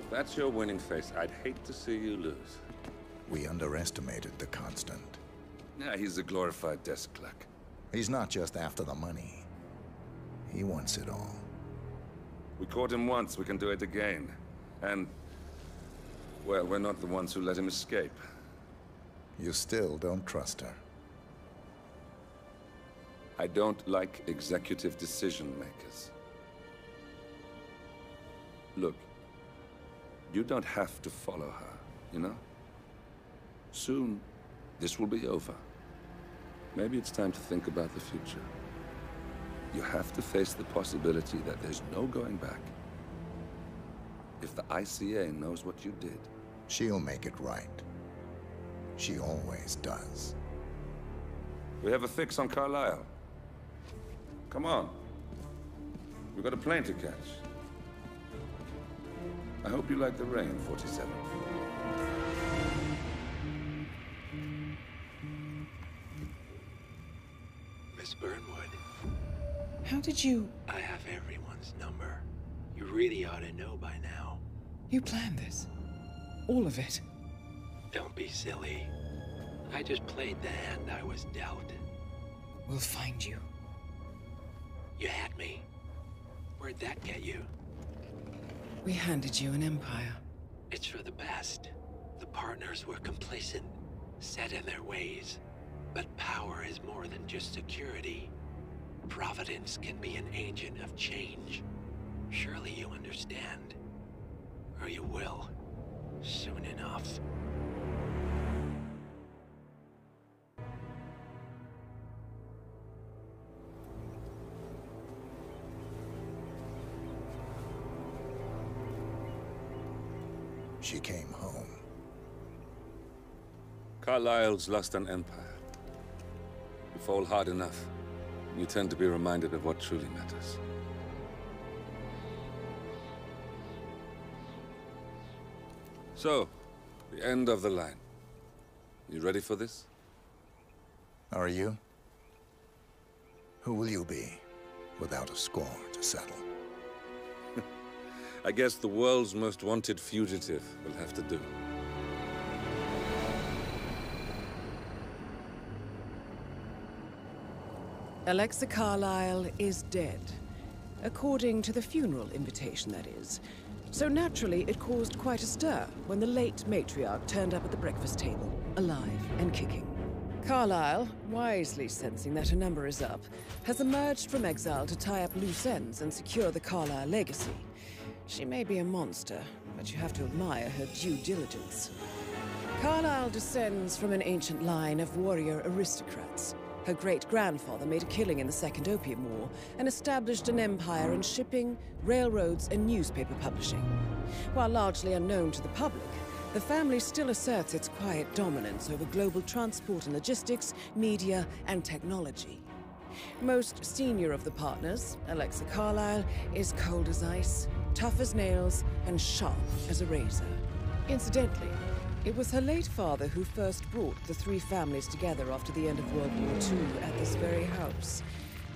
If that's your winning face, I'd hate to see you lose. We underestimated the Constant. Yeah, he's a glorified desk clerk. He's not just after the money. He wants it all. We caught him once, we can do it again. And, well, we're not the ones who let him escape. You still don't trust her. I don't like executive decision makers. Look, you don't have to follow her, you know? Soon, this will be over. Maybe it's time to think about the future. You have to face the possibility that there's no going back. If the ICA knows what you did... She'll make it right. She always does. We have a fix on Carlisle. Come on. We've got a plane to catch. I hope you like the rain, 47. Miss Burnwood. How did you... I have everyone's number. You really ought to know by now. You planned this? All of it? Don't be silly. I just played the hand I was dealt. We'll find you. You had me. Where'd that get you? We handed you an empire. It's for the best. The partners were complacent, set in their ways. But power is more than just security. Providence can be an agent of change. Surely you understand. Or you will. Soon enough. She came home. Carlisle's lost an empire. You fall hard enough, you tend to be reminded of what truly matters. So, the end of the line. You ready for this? Are you? Who will you be, without a score to settle? I guess the world's most wanted fugitive will have to do. Alexa Carlisle is dead. According to the funeral invitation, that is. So naturally, it caused quite a stir when the late matriarch turned up at the breakfast table, alive and kicking. Carlisle, wisely sensing that her number is up, has emerged from exile to tie up loose ends and secure the Carlisle legacy. She may be a monster, but you have to admire her due diligence. Carlisle descends from an ancient line of warrior aristocrats. Her great-grandfather made a killing in the Second Opium War and established an empire in shipping, railroads, and newspaper publishing. While largely unknown to the public, the family still asserts its quiet dominance over global transport and logistics, media, and technology. Most senior of the partners, Alexa Carlisle, is cold as ice, tough as nails, and sharp as a razor. Incidentally, it was her late father who first brought the three families together after the end of World War II at this very house,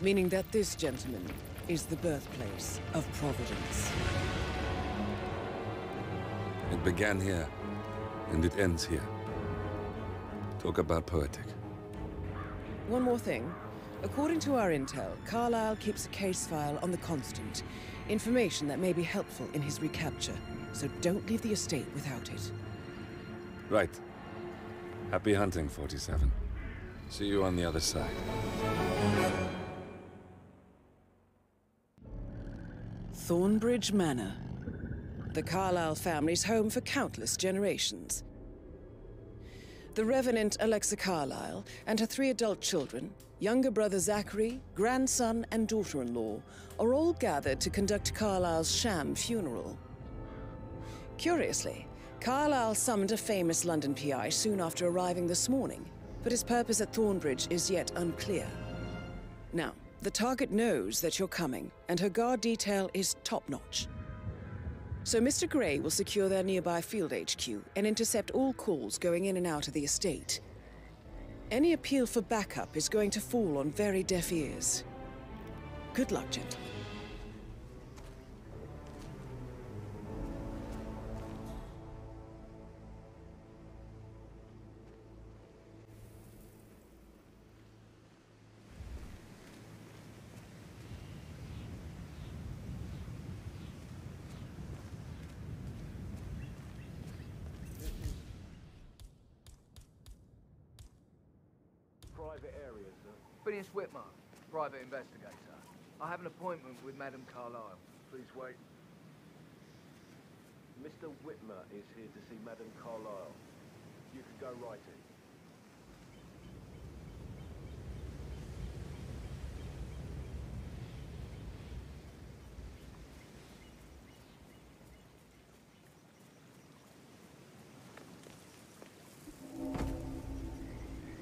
meaning that this gentleman is the birthplace of Providence. It began here, and it ends here. Talk about poetic. One more thing. According to our intel, Carlisle keeps a case file on the Constant. Information that may be helpful in his recapture, so don't leave the estate without it. Right. Happy hunting, 47. See you on the other side. Thornbridge Manor. The Carlisle family's home for countless generations. The Revenant Alexa Carlisle and her 3 adult children, younger brother Zachary, grandson, and daughter-in-law, are all gathered to conduct Carlisle's sham funeral. Curiously, Carlisle summoned a famous London PI soon after arriving this morning, but his purpose at Thornbridge is yet unclear. Now, the target knows that you're coming, and her guard detail is top-notch. So Mr. Gray will secure their nearby field HQ and intercept all calls going in and out of the estate. Any appeal for backup is going to fall on very deaf ears. Good luck, gentlemen. private area, sir. Phineas Whitmer, private investigator. I have an appointment with Madame Carlyle. Please wait. Mr. Whitmer is here to see Madame Carlyle. You can go right in.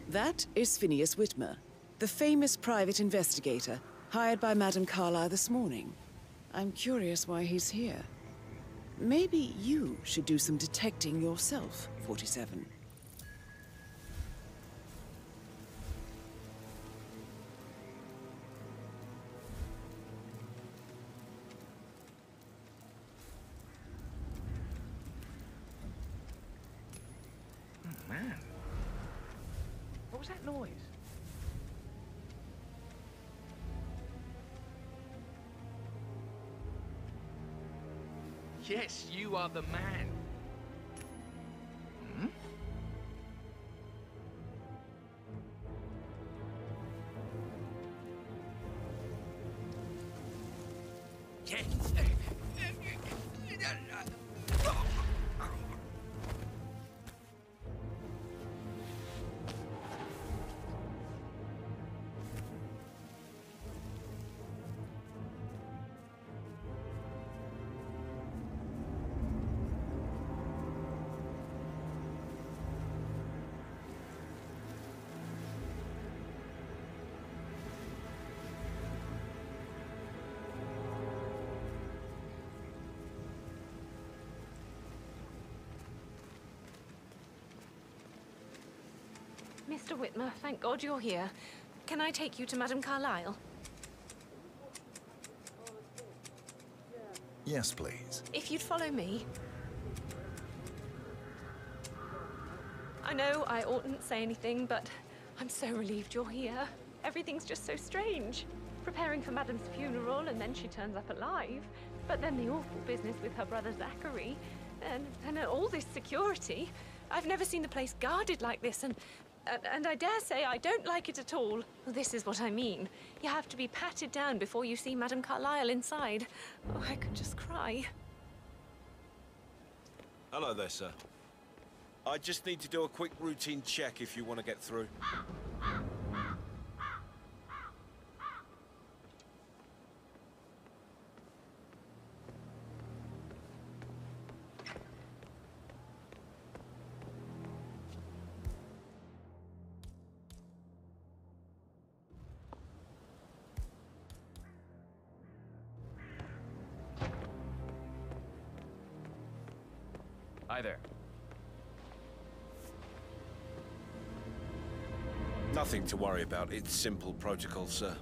That is Phineas Whitmer, the famous private investigator hired by Madame Carlyle this morning. I'm curious why he's here. Maybe you should do some detecting yourself, 47. Oh, man. What was that noise? Yes, you are the man. Hmm? Yes. Mr. Whitmer, thank God you're here. Can I take you to Madame Carlyle? Yes, please. If you'd follow me. I know I oughtn't say anything, but I'm so relieved you're here. Everything's just so strange. Preparing for Madame's funeral, and then she turns up alive. But then the awful business with her brother Zachary. And all this security. I've never seen the place guarded like this, and I dare say I don't like it at all. Well, this is what I mean. You have to be patted down before you see Madame Carlyle inside. Oh, I could just cry. Hello there, sir. I just need to do a quick routine check if you want to get through. Hi there. Nothing to worry about. It's simple protocol, sir.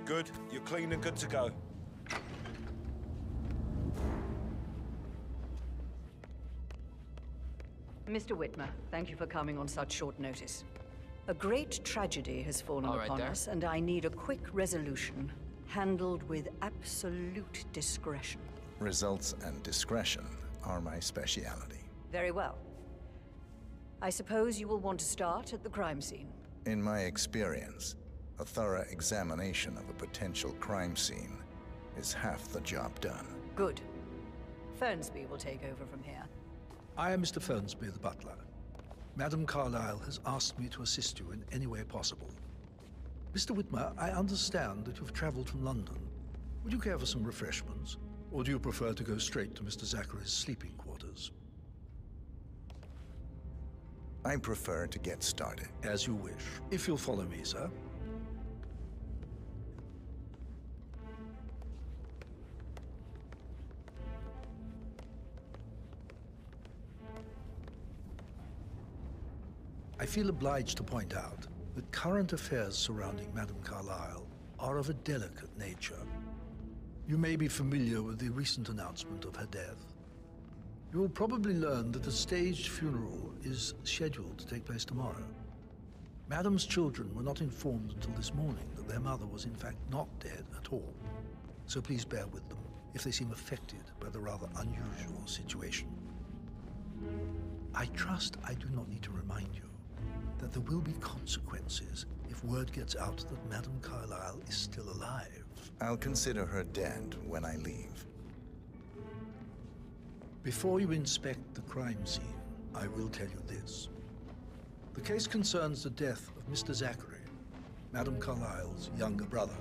Good. You're clean and good to go. Mr. Whitmer, thank you for coming on such short notice. A great tragedy has fallen upon us, and I need a quick resolution, handled with absolute discretion. Results and discretion are my speciality. Very well. I suppose you will want to start at the crime scene. In my experience, a thorough examination of a potential crime scene is half the job done. Good. Fernsby will take over from here. I am Mr. Fernsby, the butler. Madame Carlyle has asked me to assist you in any way possible. Mr. Whitmer, I understand that you've traveled from London. Would you care for some refreshments? Or do you prefer to go straight to Mr. Zachary's sleeping quarters? I prefer to get started. As you wish. If you'll follow me, sir. I feel obliged to point out that current affairs surrounding Madame Carlyle are of a delicate nature. You may be familiar with the recent announcement of her death. You will probably learn that a staged funeral is scheduled to take place tomorrow. Madame's children were not informed until this morning that their mother was in fact not dead at all. So please bear with them if they seem affected by the rather unusual situation. I trust I do not need to remind you that there will be consequences if word gets out that Madame Carlyle is still alive. I'll consider her dead when I leave. Before you inspect the crime scene, I will tell you this. The case concerns the death of Mr. Zachary, Madame Carlyle's younger brother.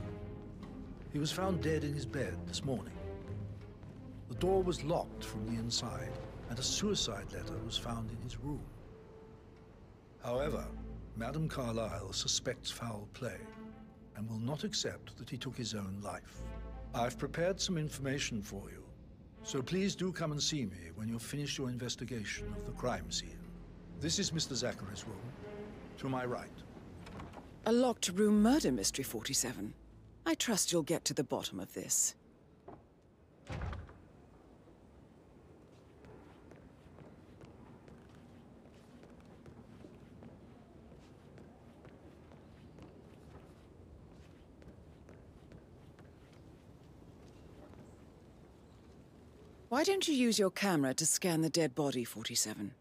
He was found dead in his bed this morning. The door was locked from the inside, and a suicide letter was found in his room. However, Madame Carlyle suspects foul play and will not accept that he took his own life. I've prepared some information for you, so please do come and see me when you've finished your investigation of the crime scene. This is Mr. Zachary's room, to my right. A locked room murder mystery, 47. I trust you'll get to the bottom of this. Why don't you use your camera to scan the dead body, 47?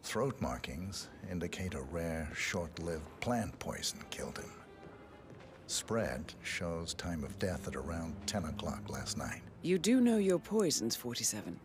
Throat markings indicate a rare, short-lived plant poison killed him. Spread shows time of death at around 10 o'clock last night. You do know your poisons, 47.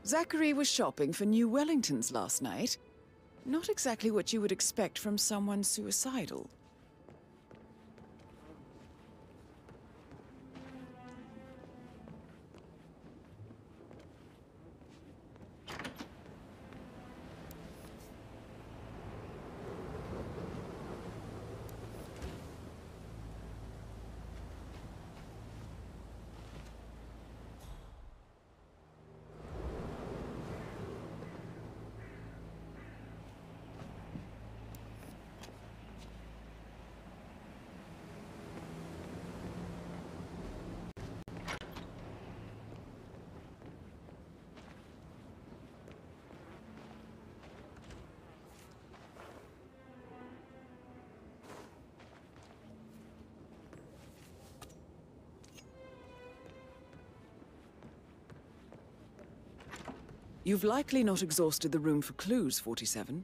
Zachary was shopping for new Wellingtons last night. Not exactly what you would expect from someone suicidal. You've likely not exhausted the room for clues, 47.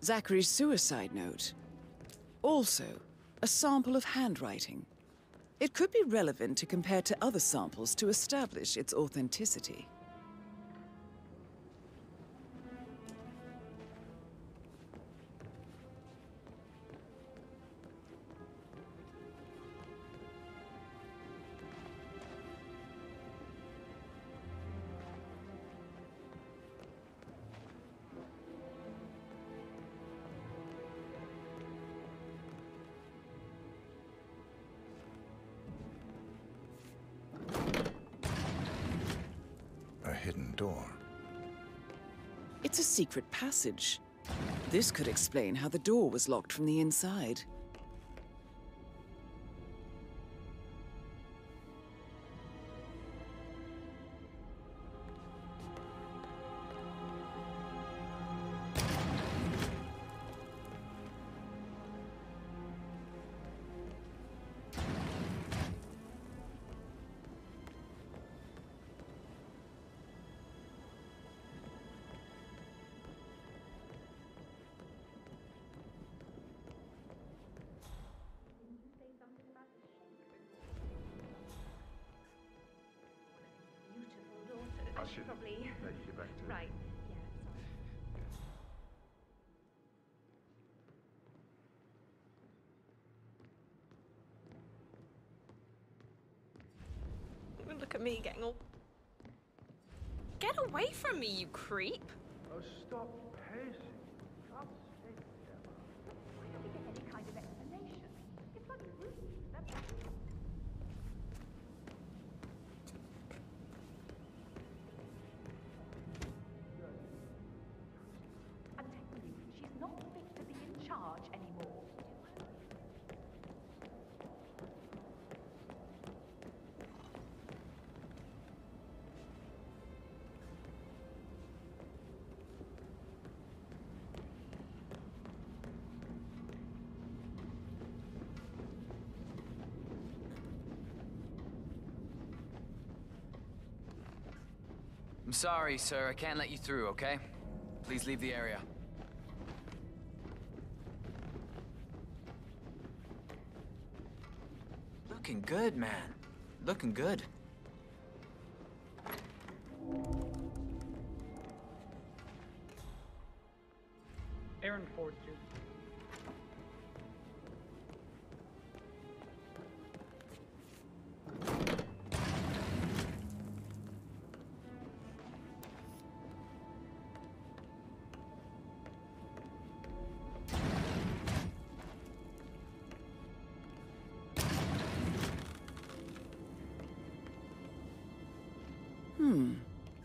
Zachary's suicide note. Also, a sample of handwriting. It could be relevant to compare to other samples to establish its authenticity. Hidden door. It's a secret passage. This could explain how the door was locked from the inside. I should probably let you get back to it. Right. Yeah, sorry. Look at me getting all... Get away from me, you creep! Oh, stop pacing. God's sake, Emma. why don't we get any kind of explanation? It's bloody rude. That's I'm telling you, she's not fit to be in charge anymore. I'm sorry, sir. I can't let you through, okay? Please leave the area. Looking good, man. Looking good. Aaron Ford, Jr.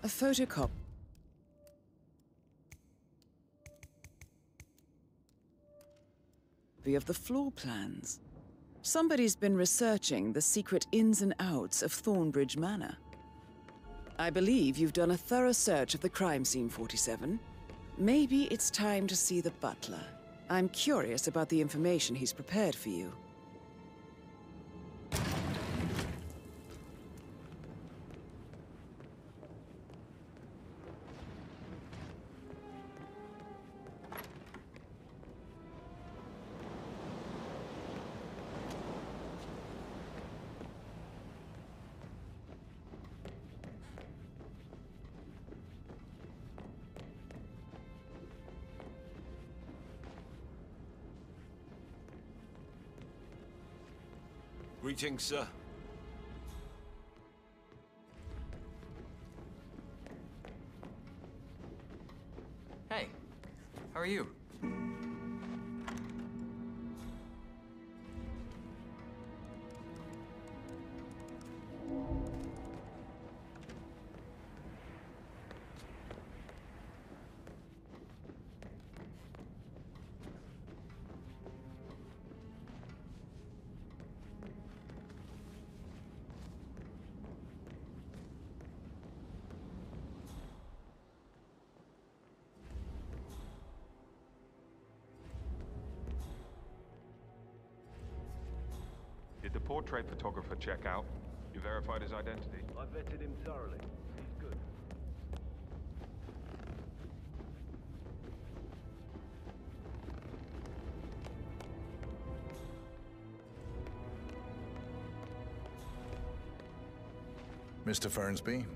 A photocopy of the floor plans. Somebody's been researching the secret ins and outs of Thornbridge Manor. I believe you've done a thorough search of the crime scene, 47. Maybe it's time to see the butler. I'm curious about the information he's prepared for you. Greetings, sir. Hey, how are you? Did the portrait photographer check out? You verified his identity? I vetted him thoroughly. He's good. Mr. Fernsby,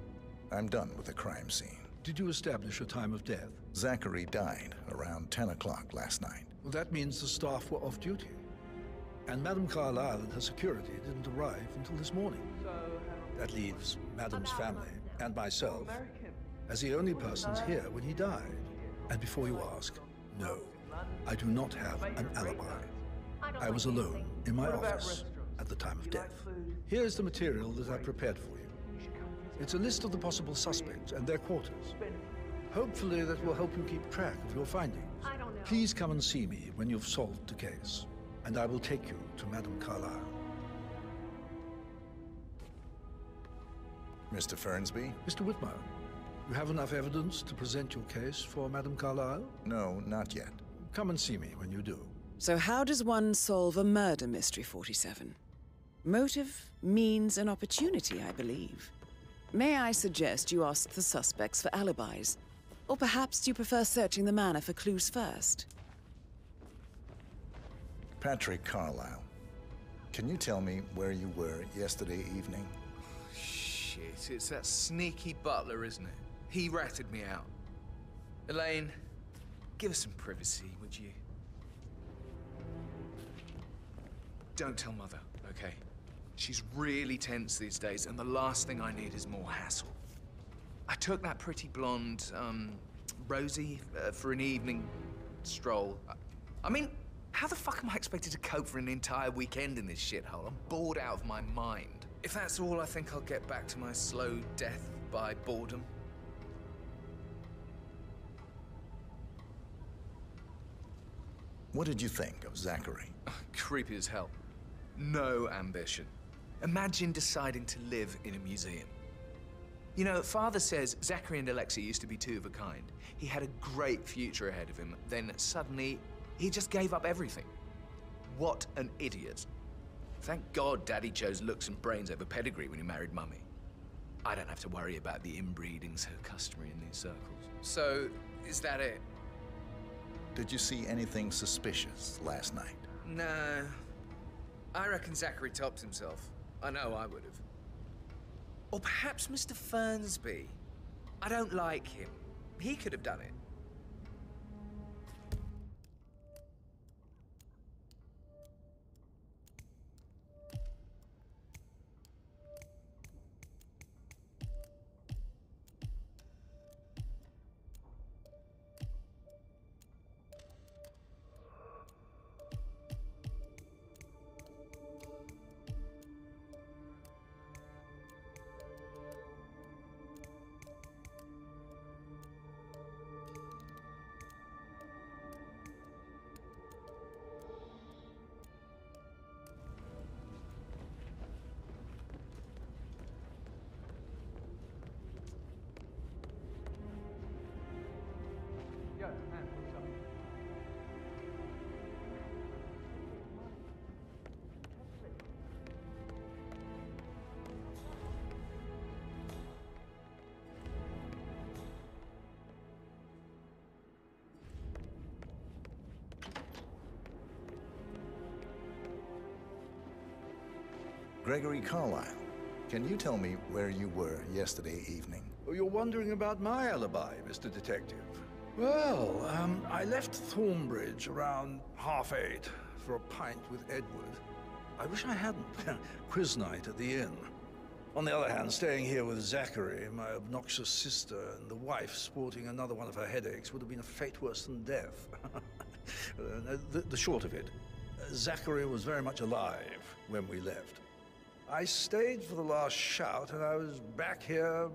I'm done with the crime scene. Did you establish a time of death? Zachary died around 10 o'clock last night. Well, that means the staff were off duty. And Madame Carlyle and her security didn't arrive until this morning. That leaves Madame's family and myself as the only persons here when he died. And before you ask, no, I do not have an alibi. I was alone in my office at the time of death. Here's the material that I prepared for you. It's a list of the possible suspects and their quarters. Hopefully that will help you keep track of your findings. Please come and see me when you've solved the case, and I will take you to Madame Carlyle. Mr. Fernsby? Mr. Whitmer, you have enough evidence to present your case for Madame Carlyle? No, not yet. Come and see me when you do. So how does one solve a murder mystery, 47? Motive, means, and opportunity, I believe. May I suggest you ask the suspects for alibis? Or perhaps do you prefer searching the manor for clues first? Patrick Carlyle, can you tell me where you were yesterday evening? Shit, it's that sneaky butler, isn't it? He ratted me out. Elaine, give us some privacy, would you? Don't tell Mother, okay? She's really tense these days, and the last thing I need is more hassle. I took that pretty blonde, Rosie, for an evening stroll. I mean, how the fuck am I expected to cope for an entire weekend in this shithole? I'm bored out of my mind. If that's all, I think I'll get back to my slow death by boredom. What did you think of Zachary? Creepy as hell. No ambition. Imagine deciding to live in a museum. You know, Father says Zachary and Alexa used to be two of a kind. He had a great future ahead of him, then suddenly, he just gave up everything. What an idiot. Thank God Daddy chose looks and brains over pedigree when he married Mummy. I don't have to worry about the inbreeding so customary in these circles. So, is that it? Did you see anything suspicious last night? No. I reckon Zachary topped himself. I know I would have. Or perhaps Mr. Fernsby. I don't like him. He could have done it. Yo, man, what's up? Gregory Carlyle, can you tell me where you were yesterday evening? Oh, you're wondering about my alibi, Mr. Detective. Well, I left Thornbridge around 8:30 for a pint with Edward. I wish I hadn't. Quiz night at the inn. On the other hand, staying here with Zachary, my obnoxious sister, and the wife sporting another one of her headaches would have been a fate worse than death. The short of it, Zachary was very much alive when we left. I stayed for the last shout, and I was back here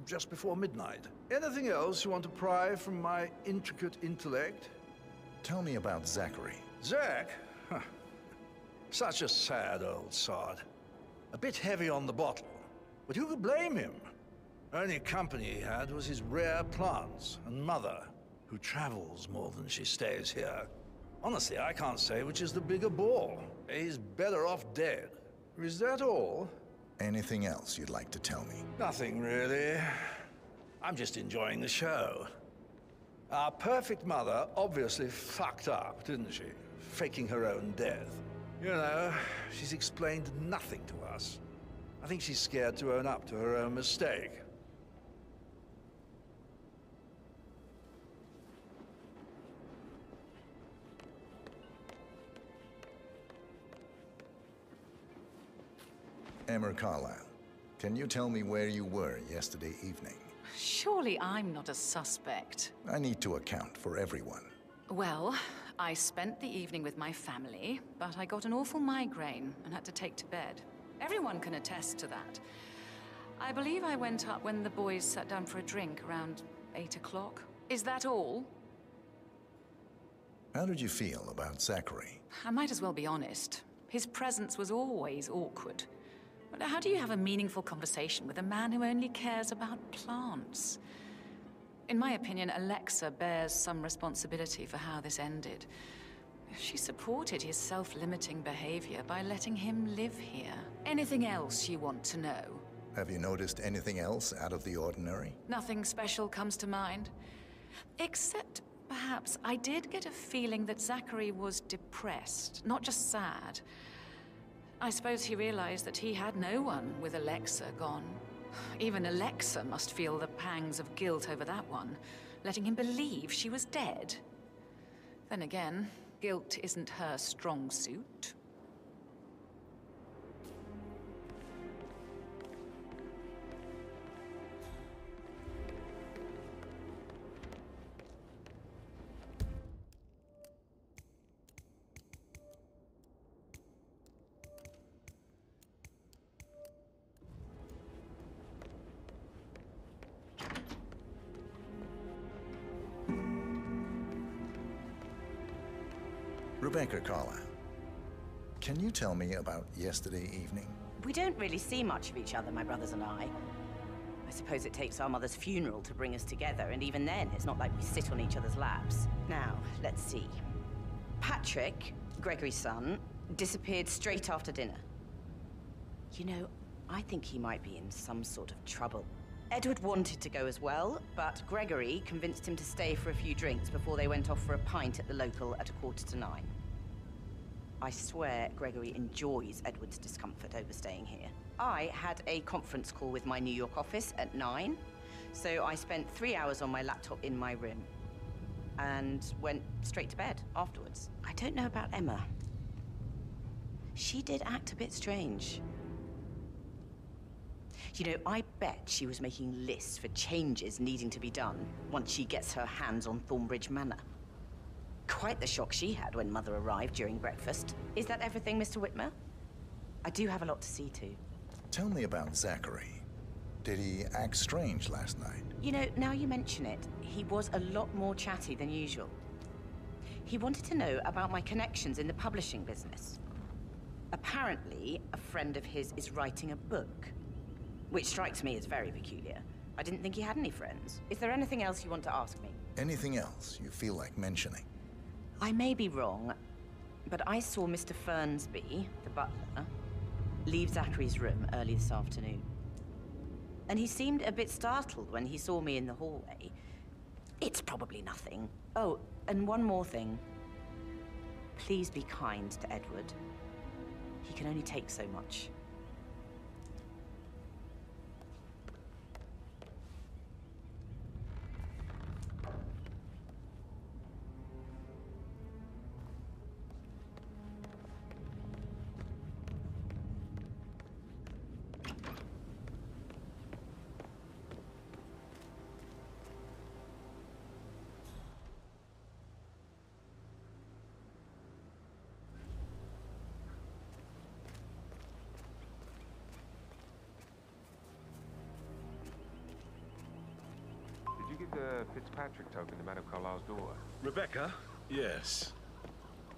just before midnight. Anything else you want to pry from my intricate intellect? Tell me about Zachary. Zach? Huh. Such a sad old sod. A bit heavy on the bottle, but who could blame him? Only company he had was his rare plants and mother, who travels more than she stays here. Honestly, I can't say which is the bigger bore. He's better off dead. Is that all? Anything else you'd like to tell me? Nothing, really. I'm just enjoying the show. Our perfect mother obviously fucked up, didn't she? Faking her own death. You know, she's explained nothing to us. I think she's scared to own up to her own mistake. Emma Carlisle, can you tell me where you were yesterday evening? Surely I'm not a suspect. I need to account for everyone. Well, I spent the evening with my family, but I got an awful migraine and had to take to bed. Everyone can attest to that. I believe I went up when the boys sat down for a drink around 8 o'clock. Is that all? How did you feel about Zachary? I might as well be honest. His presence was always awkward. But how do you have a meaningful conversation with a man who only cares about plants? In my opinion, Alexa bears some responsibility for how this ended. She supported his self-limiting behavior by letting him live here. Anything else you want to know? Have you noticed anything else out of the ordinary? Nothing special comes to mind. Except, perhaps, I did get a feeling that Zachary was depressed, not just sad. I suppose he realized that he had no one with Alexa gone. Even Alexa must feel the pangs of guilt over that one, letting him believe she was dead. Then again, guilt isn't her strong suit. Rebecca Carlisle, can you tell me about yesterday evening? We don't really see much of each other, my brothers and I. I suppose it takes our mother's funeral to bring us together, and even then, it's not like we sit on each other's laps. Now, let's see. Patrick, Gregory's son, disappeared straight after dinner. You know, I think he might be in some sort of trouble. Edward wanted to go as well, but Gregory convinced him to stay for a few drinks before they went off for a pint at the local at 8:45. I swear Gregory enjoys Edward's discomfort over staying here. I had a conference call with my New York office at 9, so I spent 3 hours on my laptop in my room and went straight to bed afterwards. I don't know about Emma. She did act a bit strange. You know, I bet she was making lists for changes needing to be done once she gets her hands on Thornbridge Manor. Quite the shock she had when Mother arrived during breakfast. Is that everything, Mr. Whitmer? I do have a lot to see to. Tell me about Zachary. Did he act strange last night? You know, now you mention it, he was a lot more chatty than usual. He wanted to know about my connections in the publishing business. Apparently, a friend of his is writing a book, which strikes me as very peculiar. I didn't think he had any friends. Is there anything else you want to ask me? Anything else you feel like mentioning? I may be wrong, but I saw Mr. Fernsby, the butler, leave Zachary's room early this afternoon. And he seemed a bit startled when he saw me in the hallway. It's probably nothing. Oh, and one more thing. Please be kind to Edward. He can only take so much. Did you give the Fitzpatrick token to Madame Carlisle's daughter? Rebecca? Yes.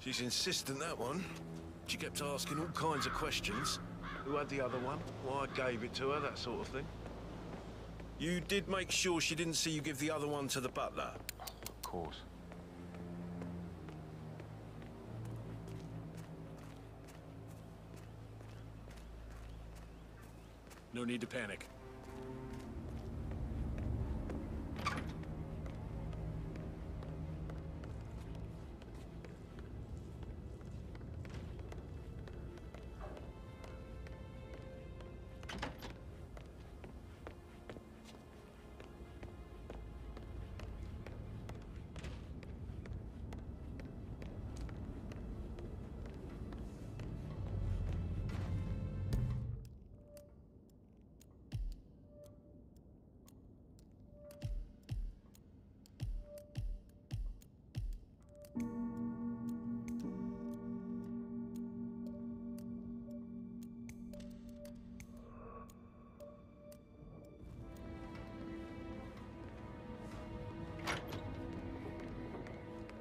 She's insistent, that one. She kept asking all kinds of questions. Who had the other one? Why I gave it to her, that sort of thing. You did make sure she didn't see you give the other one to the butler? Of course. No need to panic.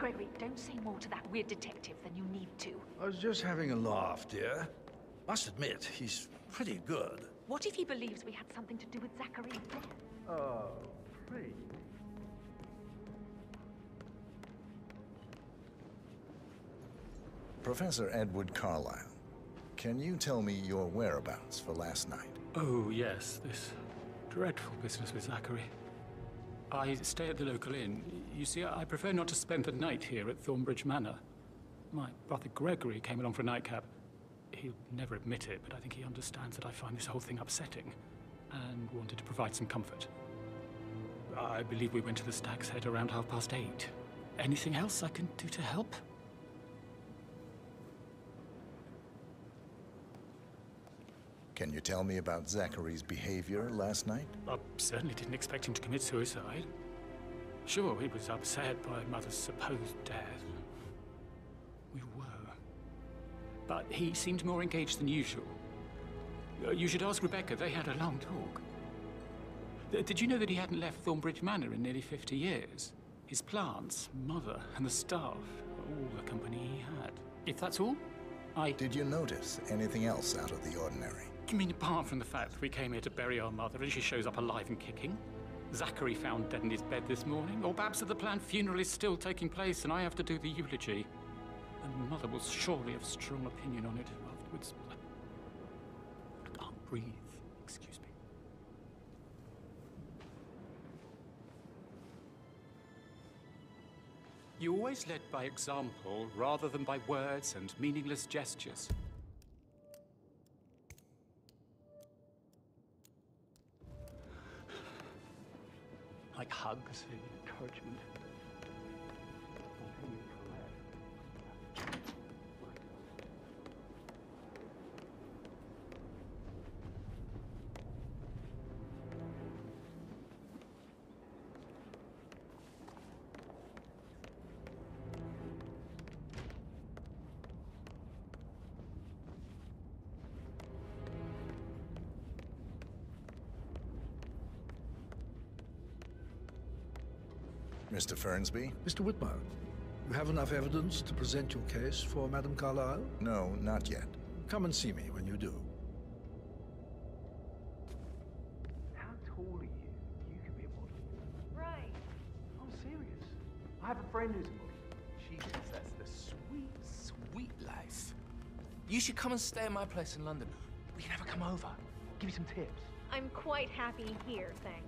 Gregory, don't say more to that weird detective than you need to. I was just having a laugh, dear. Must admit, he's pretty good. What if he believes we had something to do with Zachary's death? Oh, please. Professor Edward Carlyle, can you tell me your whereabouts for last night? Oh, yes, this dreadful business with Zachary. I stay at the local inn. You see, I prefer not to spend the night here at Thornbridge Manor. My brother Gregory came along for a nightcap. He'll never admit it, but I think he understands that I find this whole thing upsetting and wanted to provide some comfort. I believe we went to the Stag's Head around 8:30. Anything else I can do to help? Can you tell me about Zachary's behavior last night? I certainly didn't expect him to commit suicide. Sure, he was upset by Mother's supposed death. We were. But he seemed more engaged than usual. You should ask Rebecca. They had a long talk. Did you know that he hadn't left Thornbridge Manor in nearly 50 years? His plants, Mother, and the staff, all the company he had. If that's all, Did you notice anything else out of the ordinary? You mean apart from the fact that we came here to bury our mother and she shows up alive and kicking? Zachary found dead in his bed this morning? Or perhaps that the planned funeral is still taking place and I have to do the eulogy? And Mother will surely have strong opinion on it afterwards. I can't breathe. Excuse me. You always led by example rather than by words and meaningless gestures. Like hugs and encouragement. Mr. Fernsby? Mr. Whitmer, you have enough evidence to present your case for Madame Carlyle? No, not yet. Come and see me when you do. How tall are you? You could be a model. Right. I'm serious. I have a friend who's a model. Jesus, that's the sweet, sweet life. You should come and stay at my place in London. We can have her come over. Give me some tips. I'm quite happy here, thanks.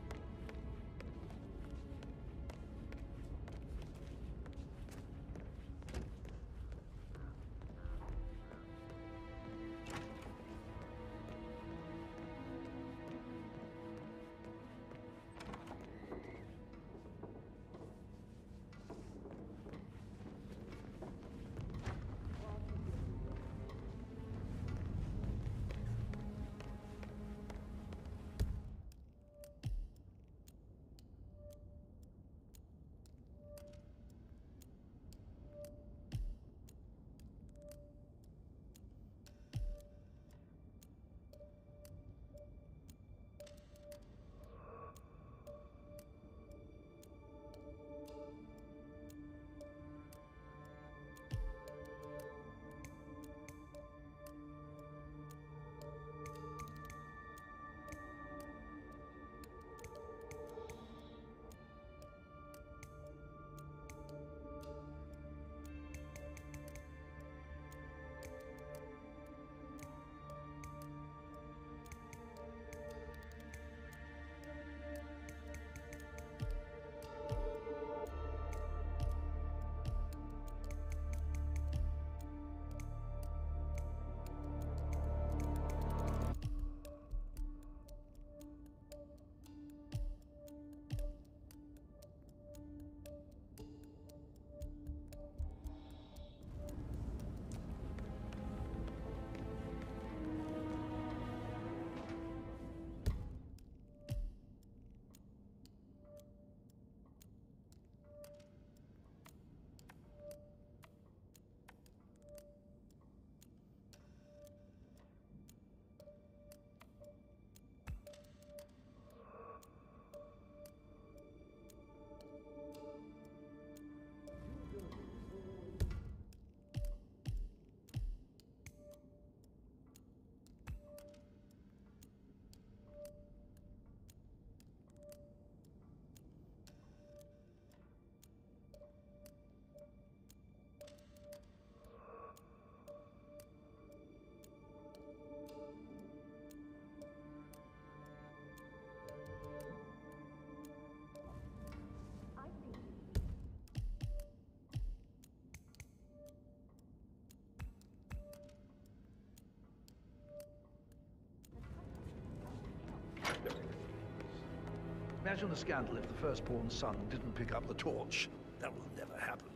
Imagine the scandal if the firstborn son didn't pick up the torch. That will never happen.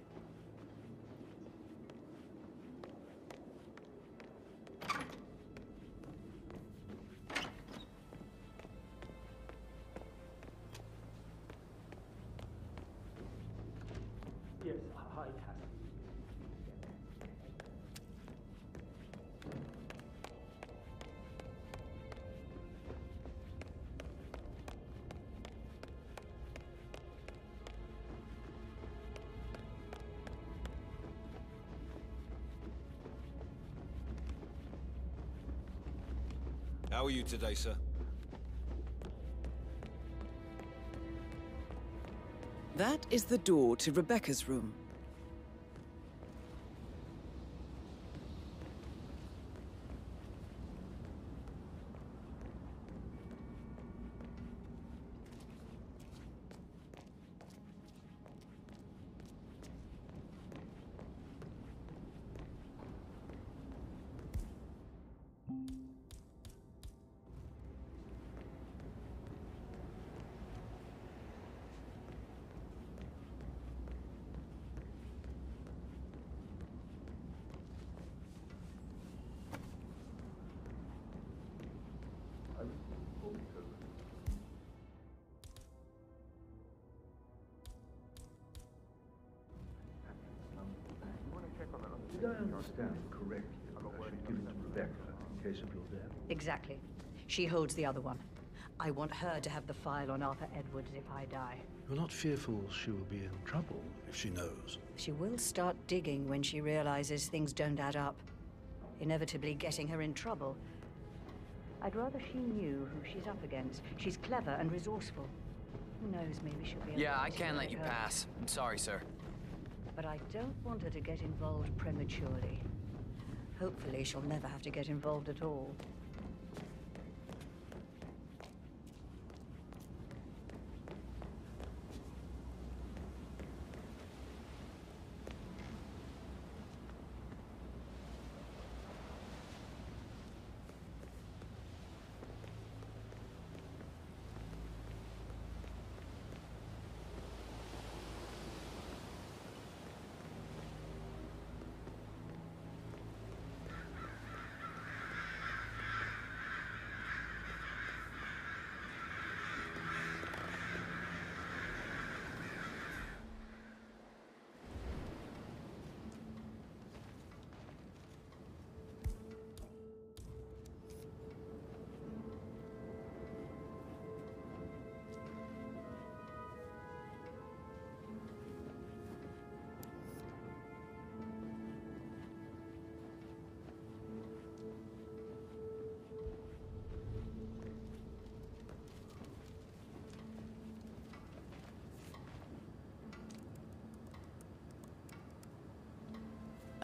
Yes, hi, Cass. How are you today, sir? That is the door to Rebecca's room. Did I understand correctly that I should give it to Rebecca in case of your death? Exactly. She holds the other one. I want her to have the file on Arthur Edwards if I die. You're not fearful she will be in trouble if she knows? She will start digging when she realizes things don't add up, inevitably getting her in trouble. I'd rather she knew who she's up against. She's clever and resourceful. Who knows, maybe she'll be able Yeah, to I can't let you persuade her. pass. I'm sorry, sir. But I don't want her to get involved prematurely. Hopefully she'll never have to get involved at all.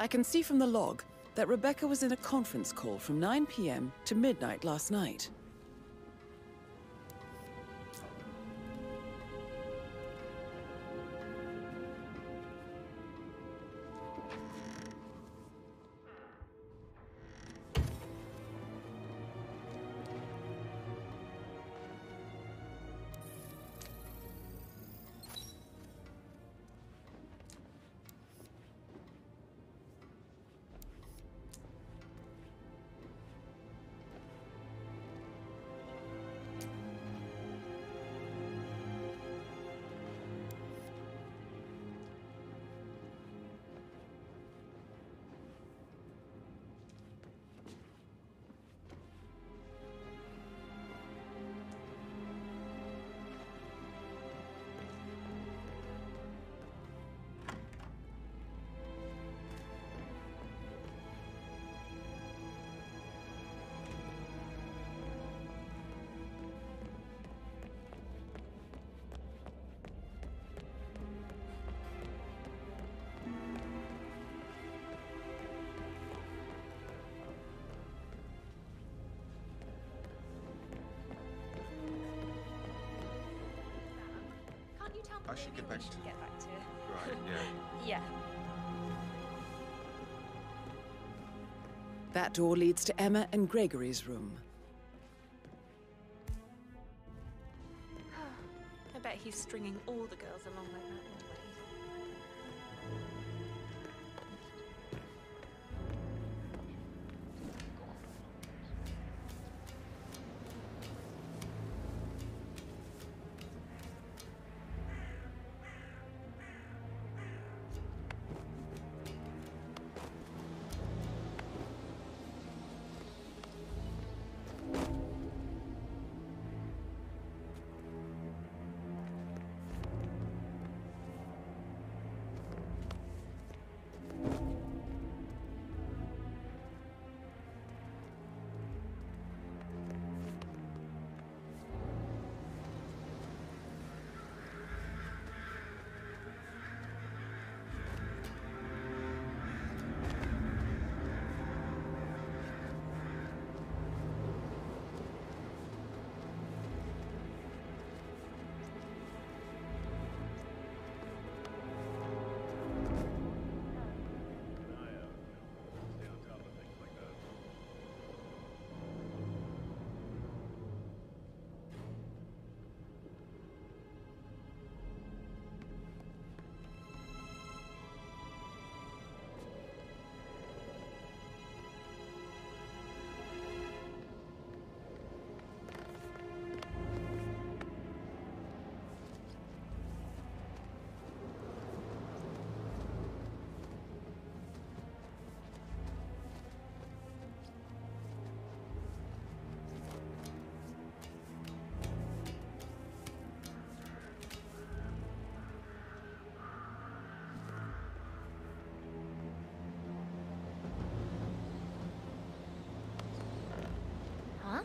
I can see from the log that Rebecca was in a conference call from 9 p.m. to midnight last night. I should get back to you. Get back to. Right, yeah. Yeah. That door leads to Emma and Gregory's room. bet he's stringing all the girls along like that always. Huh?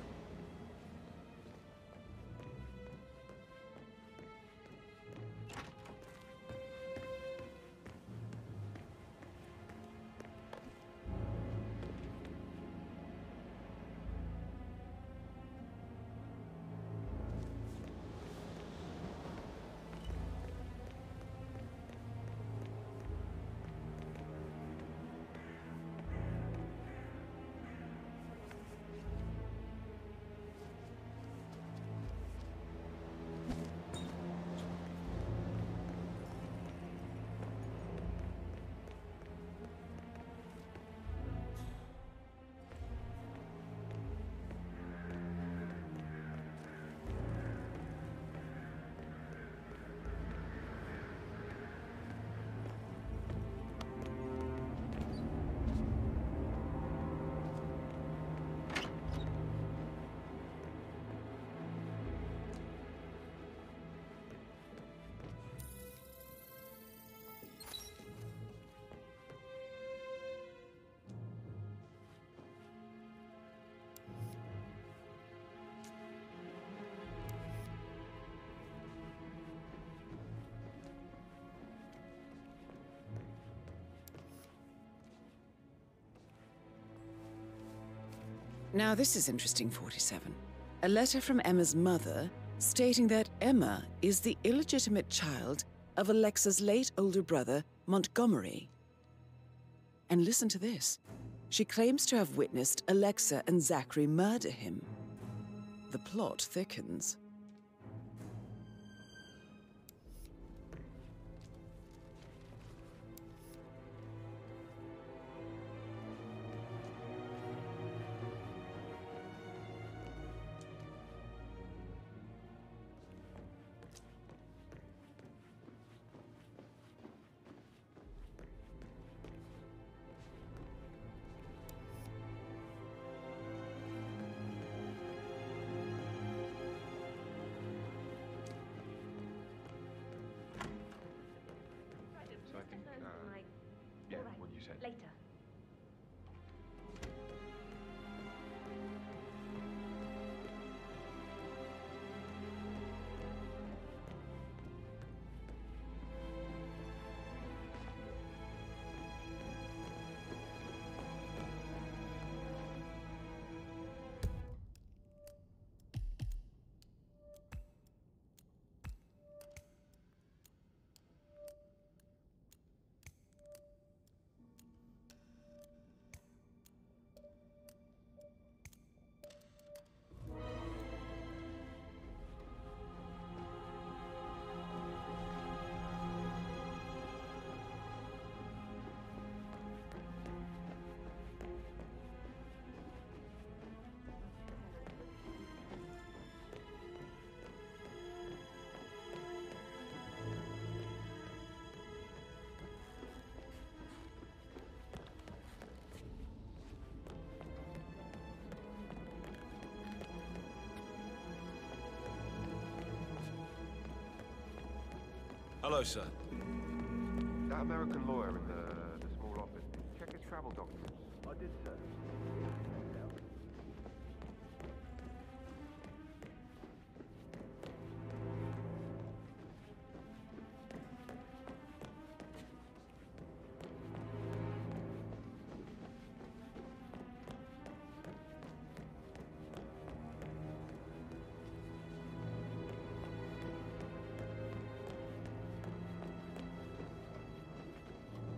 Now this is interesting, 47. A letter from Emma's mother stating that Emma is the illegitimate child of Alexa's late older brother, Montgomery. And listen to this. She claims to have witnessed Alexa and Zachary murder him. The plot thickens. Hello, sir. That American lawyer in the small office, did you check his travel documents? I did, sir.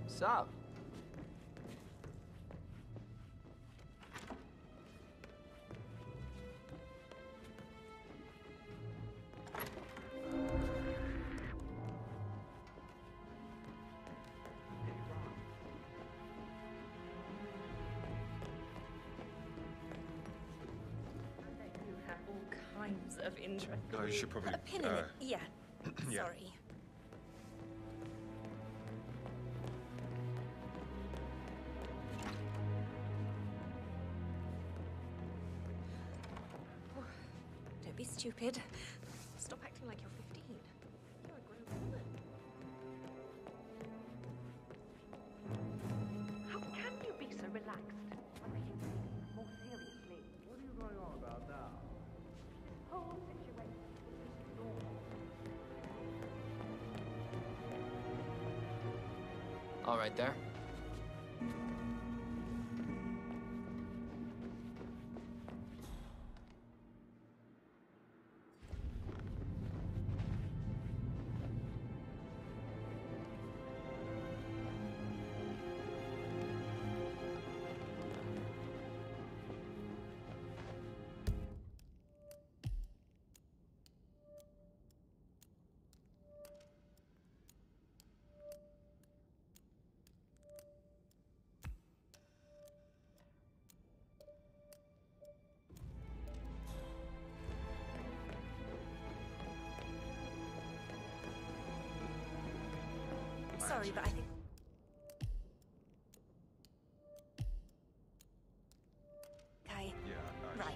Sup? You have all kinds of interest. No, you should probably... A pin in it. Yeah. Yeah. Sorry. Don't be stupid. Stop acting like you're 15. You're a grown woman. How can you be so relaxed when they can take things more seriously? What are you going on about now? This whole situation is normal. All right, there. Sorry, but I think... Okay. Yeah, Right.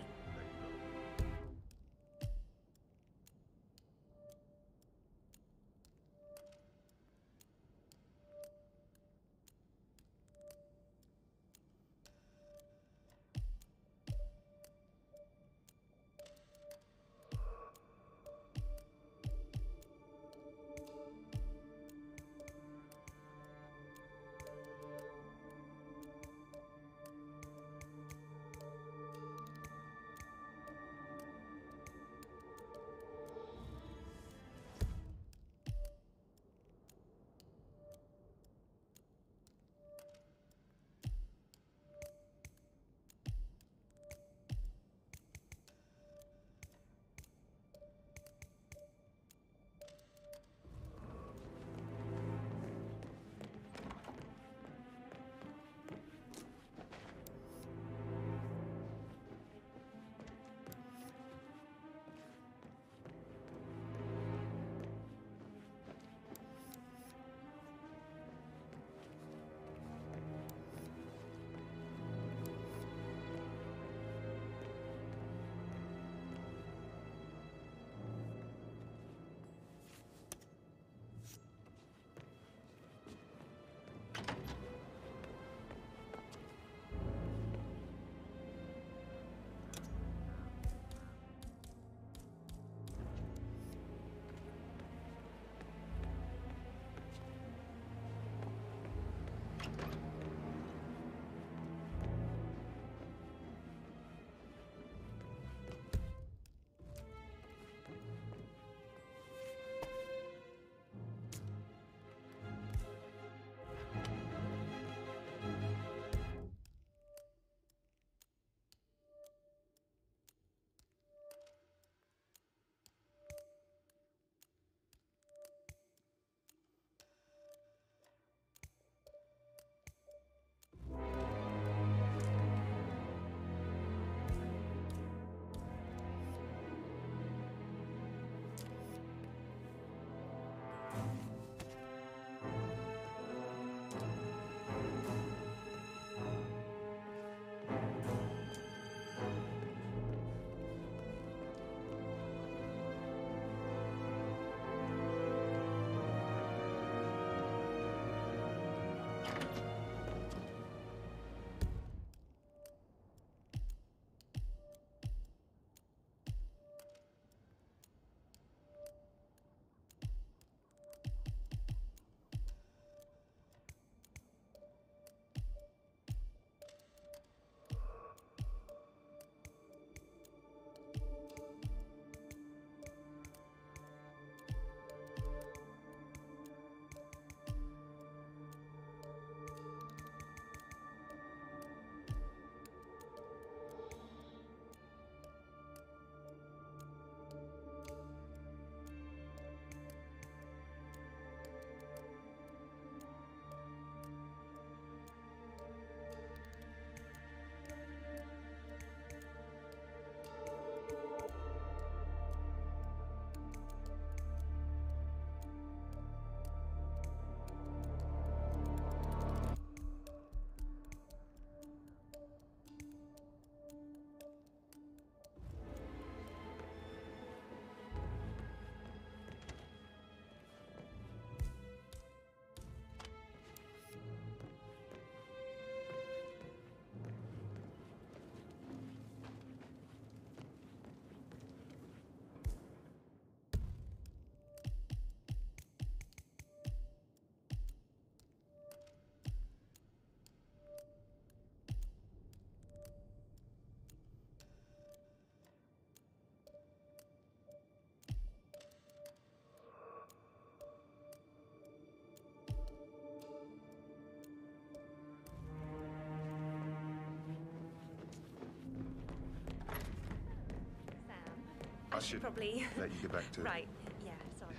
should probably... let you get back to it. Right, yeah, sorry.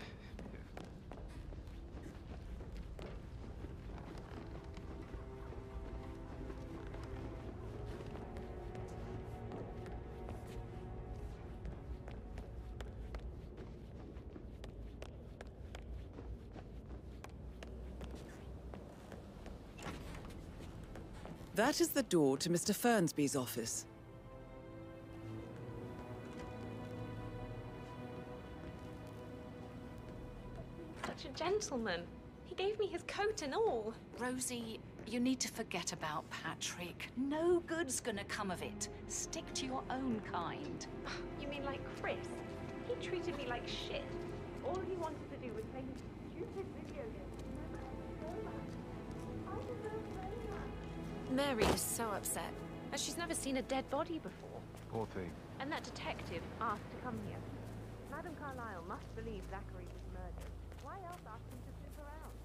That is the door to Mr. Fernsby's office. Such a gentleman. He gave me his coat and all. Rosie, you need to forget about Patrick. No good's gonna come of it. Stick to your own kind. You mean like Chris? He treated me like shit. All he wanted to do was play his stupid video game. Mary is so upset, as she's never seen a dead body before. Poor thing. And that detective asked to come here. Madame Carlyle must believe Zachary was murdered. Why else ask him to sit around?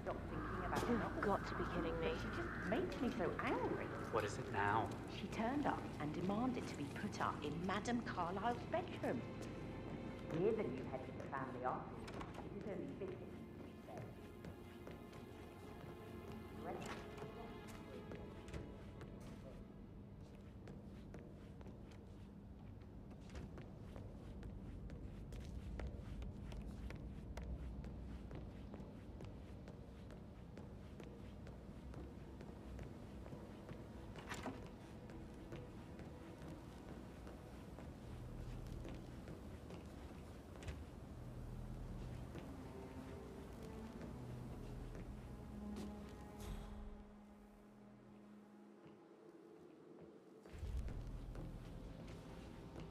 Stop thinking about it. You've got to be kidding me. She just makes me so angry. What is it now? She turned up and demanded to be put up in Madame Carlyle's bedroom. We're the new head of the family office. It is only fitting, we said.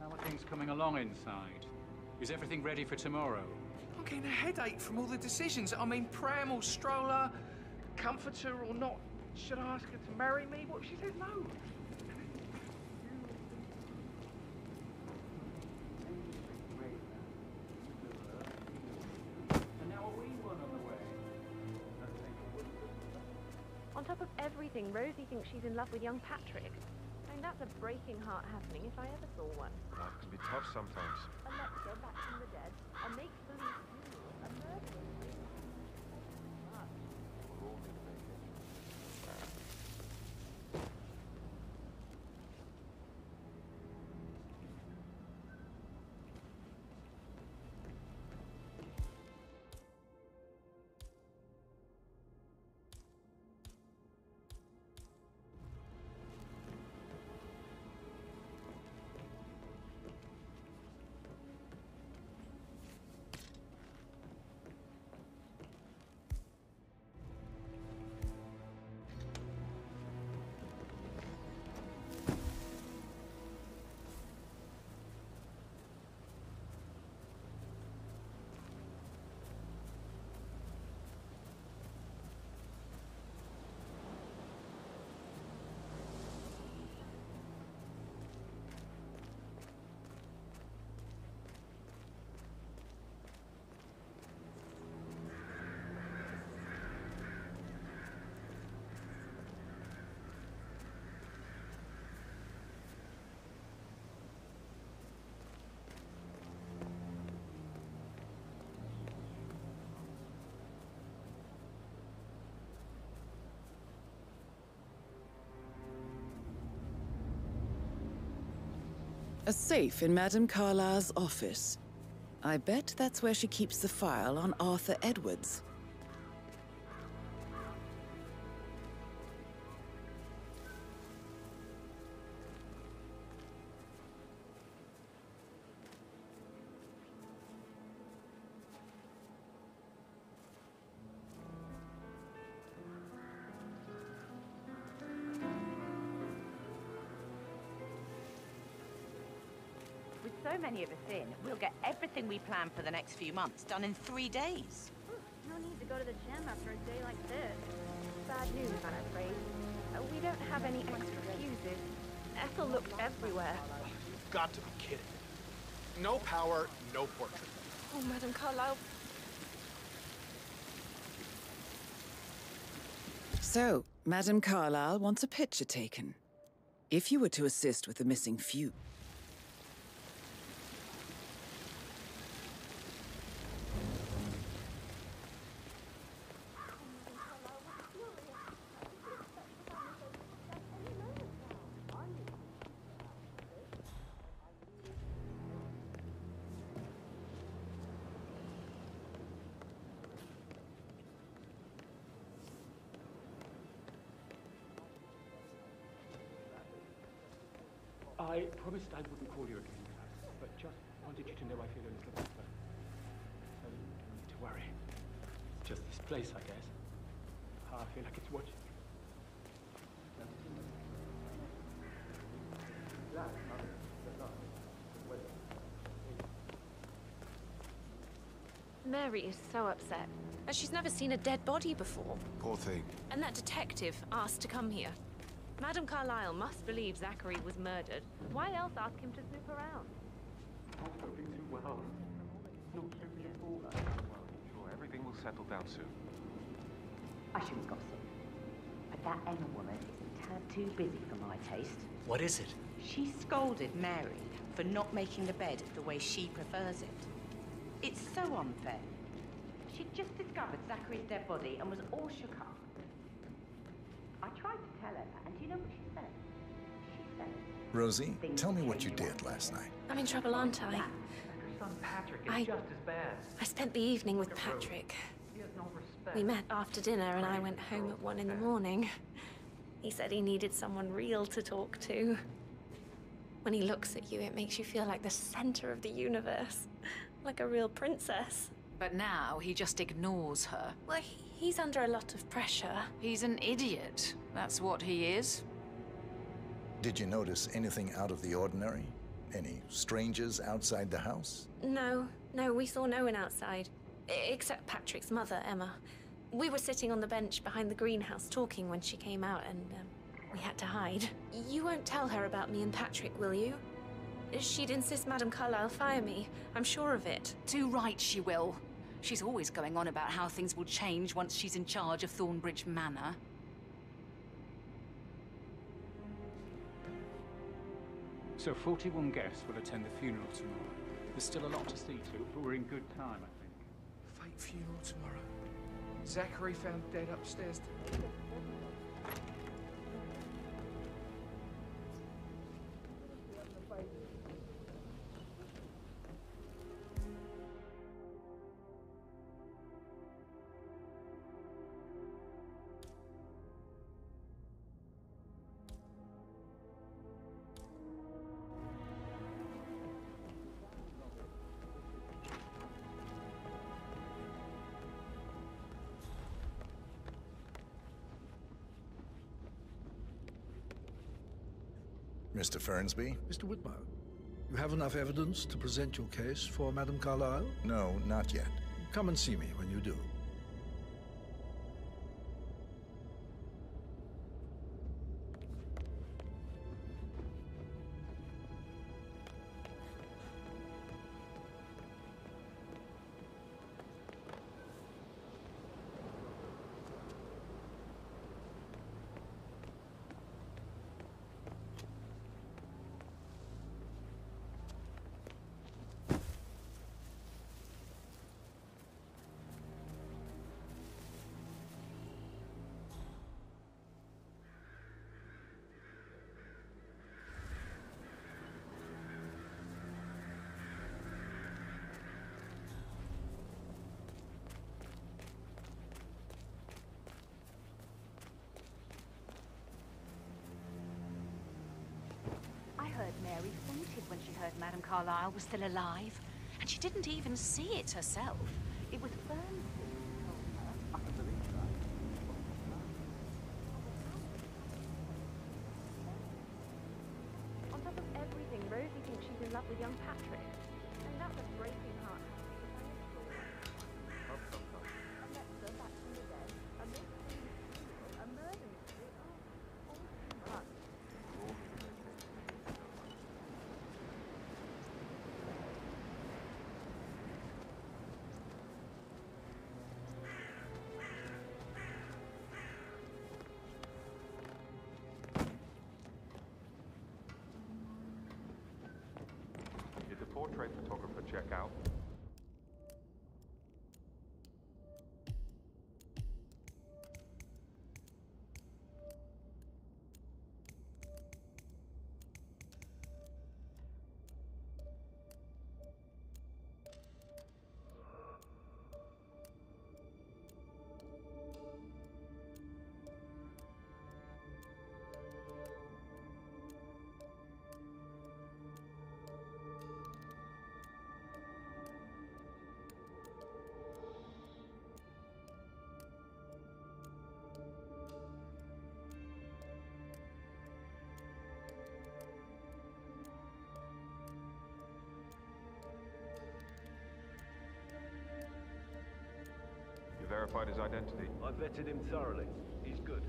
How are things coming along inside? Is everything ready for tomorrow? I'm getting a headache from all the decisions. I mean, pram or stroller, comforter or not. Should I ask her to marry me? What if she says no? And now are we one on the way? On top of everything, Rosie thinks she's in love with young Patrick. I mean, that's a breaking heart happening if I ever saw one. Life can be tough sometimes. A lecture back from the dead, a make-believe funeral, a murder. A safe in Madame Carlyle's office. I bet that's where she keeps the file on Arthur Edwards. With so many of us in, we'll get everything we plan for the next few months done in 3 days. No need to go to the gym after a day like this. Bad news, I'm afraid. We don't have any extra fuses. Ethel looked everywhere. You've got to be kidding. No power, no portrait. Oh, Madame Carlyle. So, Madame Carlyle wants a picture taken. If you were to assist with the missing fuse. I promised I wouldn't call you again, but just wanted you to know I feel a little better. So you don't need to worry. It's just this place, I guess. I feel like it's watching you. Mary is so upset, as she's never seen a dead body before. Poor thing. And that detective asked to come here. Madame Carlyle must believe Zachary was murdered. Why else ask him to snoop around? Not coping too well. Not coping at all. Well, sure, everything will settle down soon. I shouldn't gossip, but that Emma woman is a tad too busy for my taste. What is it? She scolded Mary for not making the bed the way she prefers it. It's so unfair. She'd just discovered Zachary's dead body and was all shook up. I tried to tell her, and do you know what she said? She said... Rosie, tell me what you did last night. I'm in trouble, aren't I? Your son Patrick is just as bad. I spent the evening with Patrick. He has no respect. We met after dinner and I went home at 1 in the morning. He said he needed someone real to talk to. When he looks at you, it makes you feel like the center of the universe. Like a real princess. But now he just ignores her. Well, he's under a lot of pressure. He's an idiot. That's what he is. Did you notice anything out of the ordinary? Any strangers outside the house? No, we saw no one outside. Except Patrick's mother, Emma. We were sitting on the bench behind the greenhouse talking when she came out and we had to hide. You won't tell her about me and Patrick, will you? She'd insist Madame Carlyle fire me. I'm sure of it. Too right she will. She's always going on about how things will change once she's in charge of Thornbridge Manor. So 41 guests will attend the funeral tomorrow. There's still a lot to see to, but we're in good time, I think. Fake funeral tomorrow. Zachary found dead upstairs today. Mr. Fernsby? Mr. Whitmer, you have enough evidence to present your case for Madame Carlyle? No, not yet. Come and see me when you do. fainted when she heard Madame Carlyle was still alive. And she didn't even see it herself. It was Fern's On top of everything, Rosie thinks she's in love with young Patrick. And that's a breaking heart. Alexa back from the dead. A mystery, a murder mystery. Oh, all too much. Did the portrait photographer check out? You verified his identity? I vetted him thoroughly. He's good.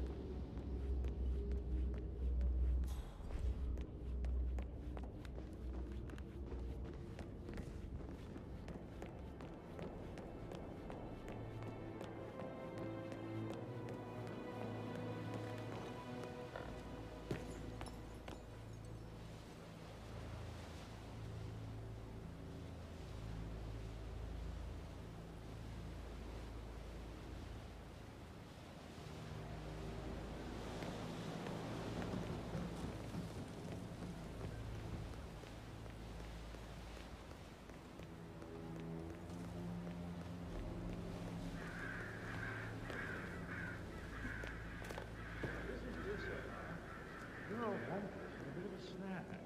You're all homeless and a bit of a snag.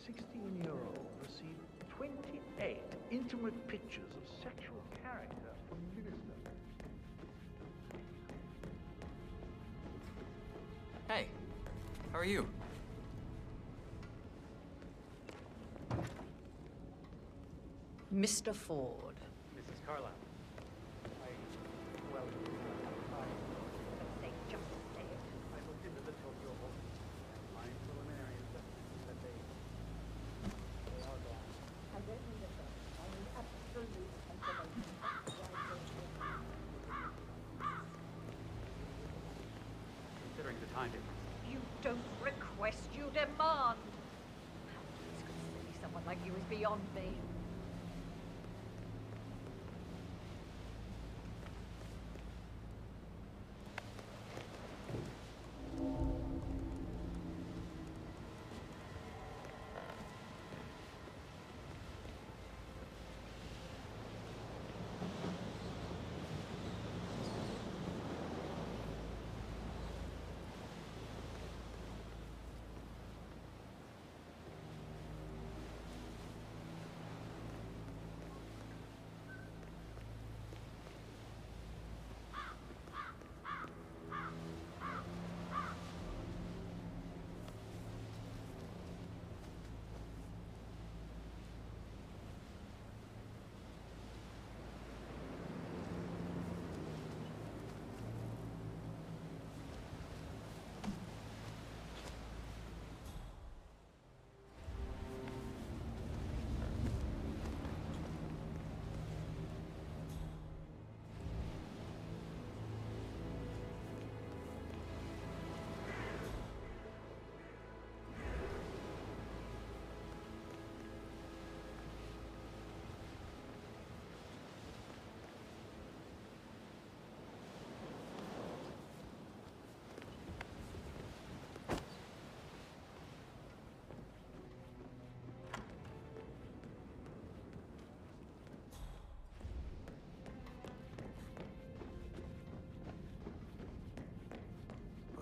16-year-old received 28 intimate pictures of sexual character from Minister. Hey, how are you? Mr. Ford. Mrs. Carlyle. Well, Say, just say it. I looked into the Tokyo home. My preliminary assessment that they are gone. I don't need a search. I need absolute confirmation. Considering the time difference. You don't request, you demand. How please consider someone like you is beyond me.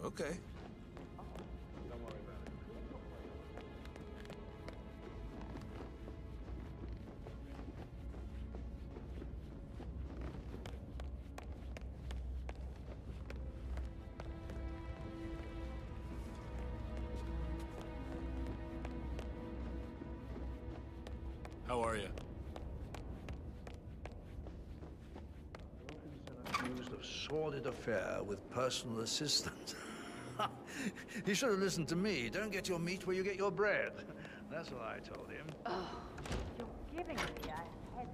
Okay. Don't worry about it. How are you? Accused of sordid affair with personal assistant. He should have listened to me. Don't get your meat where you get your bread. That's what I told him. Oh, you're giving me a headache.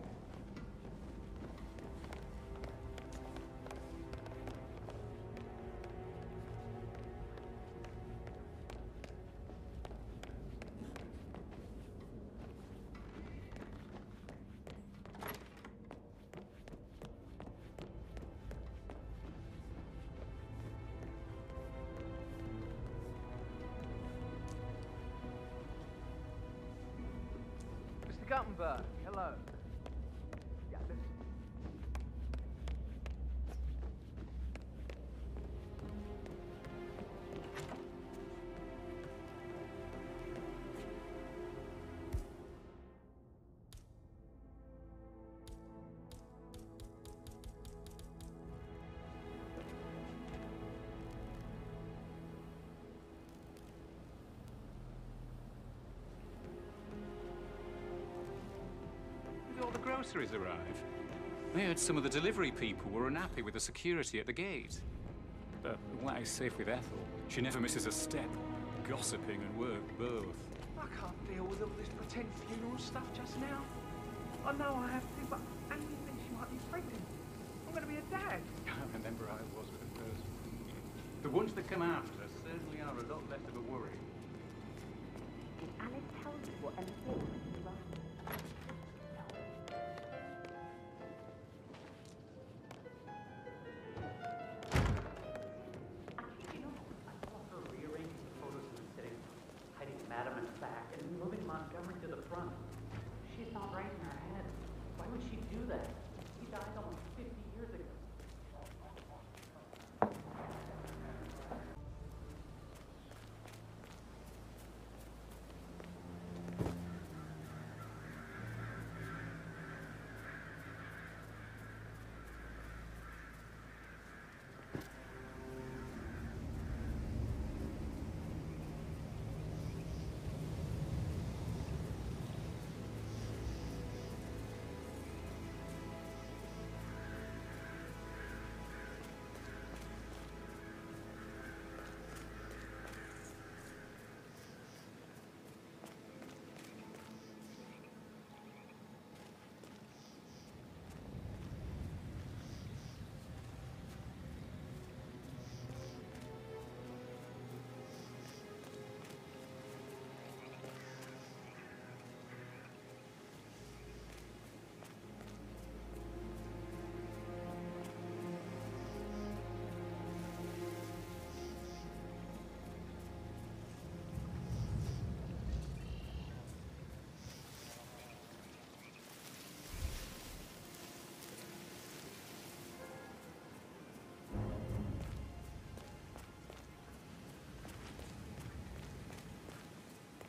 Mr. Guttenberg, hello. Yeah, listen. Did all the groceries arrive? I heard some of the delivery people were unhappy with the security at the gate. But what is safe with Ethel? She never misses a step. Gossiping and work both. I can't deal with all this pretend funeral stuff just now. I know I have to, but Amy thinks she might be pregnant. I'm going to be a dad. I remember how it was with the first one. The ones that come after certainly are a lot less of a worry. Did Alice tell you what Emma did when you arrived? Rearranging the photos in the sitting, hiding Madam in the back, and moving Montgomery to the front. She's not right in her head. Why would she do that? He died almost 50 years ago.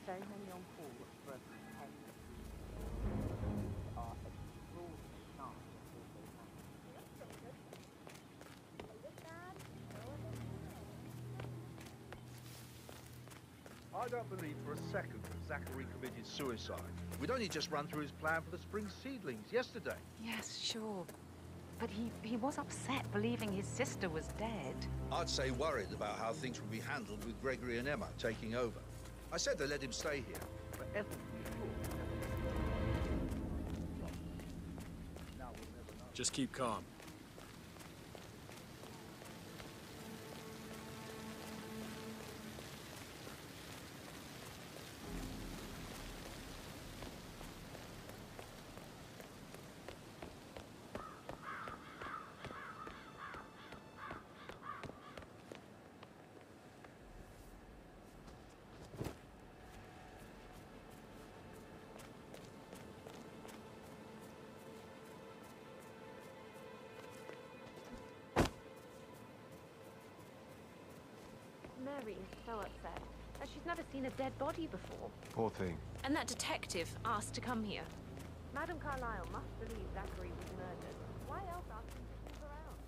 So many on call for a pretend. Are extraordinary chances of this happening. I don't believe for a second that Zachary committed suicide. We'd only just run through his plan for the spring seedlings yesterday. Yes, sure. But he was upset believing his sister was dead. I'd say worried about how things would be handled with Gregory and Emma taking over. I said they let him stay here. But Ethel, Just keep calm. Mary is so upset, as she's never seen a dead body before. Poor thing. And that detective asked to come here. Madam Carlyle must believe Zachary was murdered. Why else ask him to keep her out?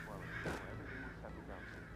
Well, everything will settle down soon.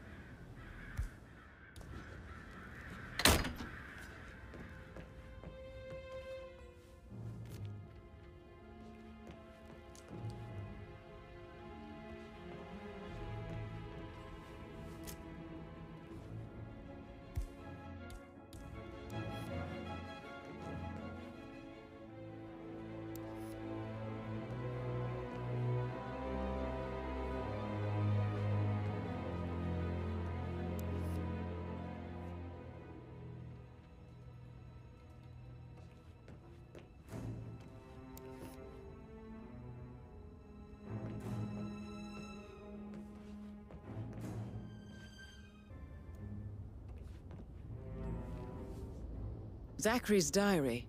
Zachary's diary.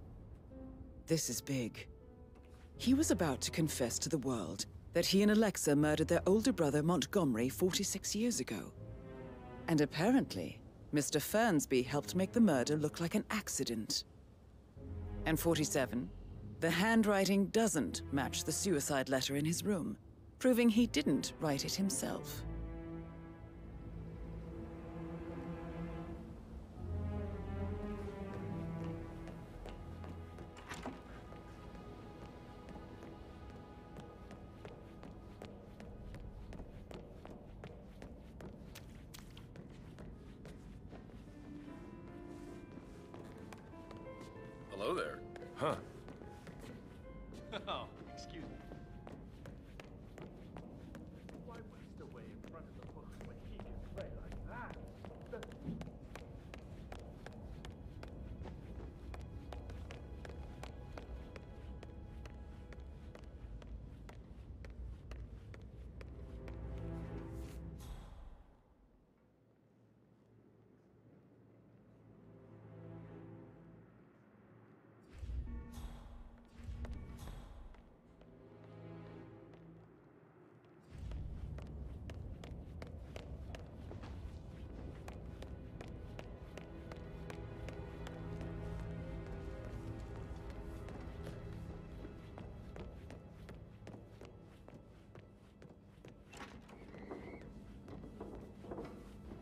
This is big. He was about to confess to the world that he and Alexa murdered their older brother Montgomery 46 years ago. And apparently, Mr. Fernsby helped make the murder look like an accident. And 47, the handwriting doesn't match the suicide letter in his room, proving he didn't write it himself. Hello there. Huh. Oh, excuse me. Why waste away in front of the book when he can play like that?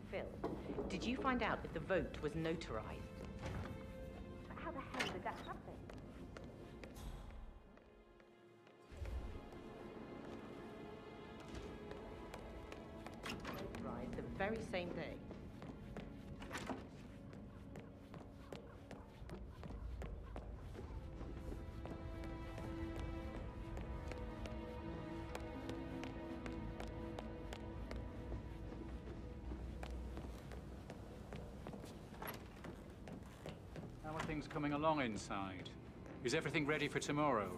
Phil, did you find out if the vote was notarized? But how the hell did that happen? Notarized the very same day. How are things coming along inside? Is everything ready for tomorrow?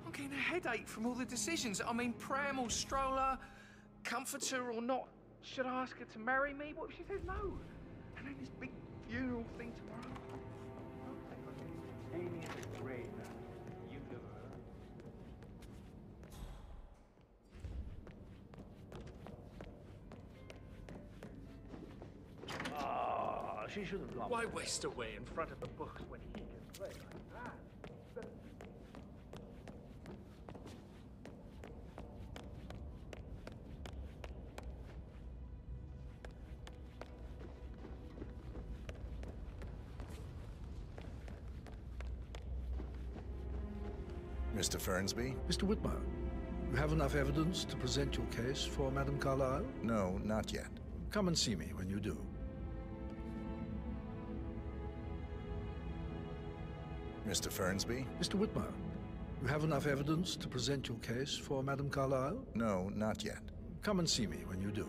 I'm getting a headache from all the decisions. I mean, pram or stroller, comforter or not. Should I ask her to marry me? What if she says no? And then this big funeral thing tomorrow. Amy is a great man. You give her. Ah, she should have gone. Why waste away in front of the books when he can play like that? Mr. Fernsby? Mr. Whitmer, you have enough evidence to present your case for Madame Carlyle? No, not yet. Come and see me when you do. Mr. Fernsby? Mr. Whitmer, you have enough evidence to present your case for Madame Carlyle? No, not yet. Come and see me when you do.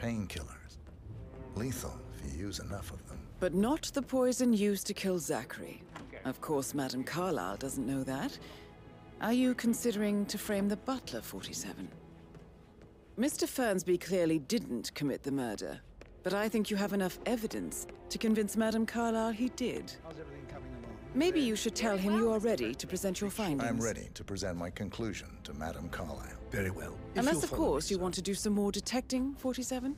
painkillers. Lethal if you use enough of them. But not the poison used to kill Zachary. Of course, Madame Carlyle doesn't know that. Are you considering to frame the butler, 47? Mr. Fernsby clearly didn't commit the murder, but I think you have enough evidence to convince Madame Carlyle he did. Maybe you should tell him you are ready to present your findings. I'm ready to present my conclusion to Madame Carlyle. Very well. Unless, of course, you want to do some more detecting, 47?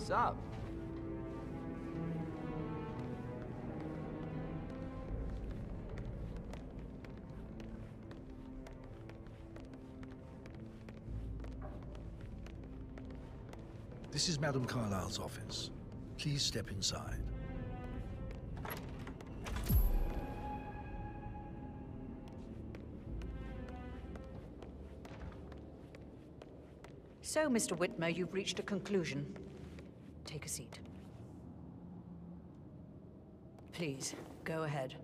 What's up? This is Madame Carlyle's office. Please step inside. So, Mr. Whitmer, you've reached a conclusion. Take a seat. Please, go ahead.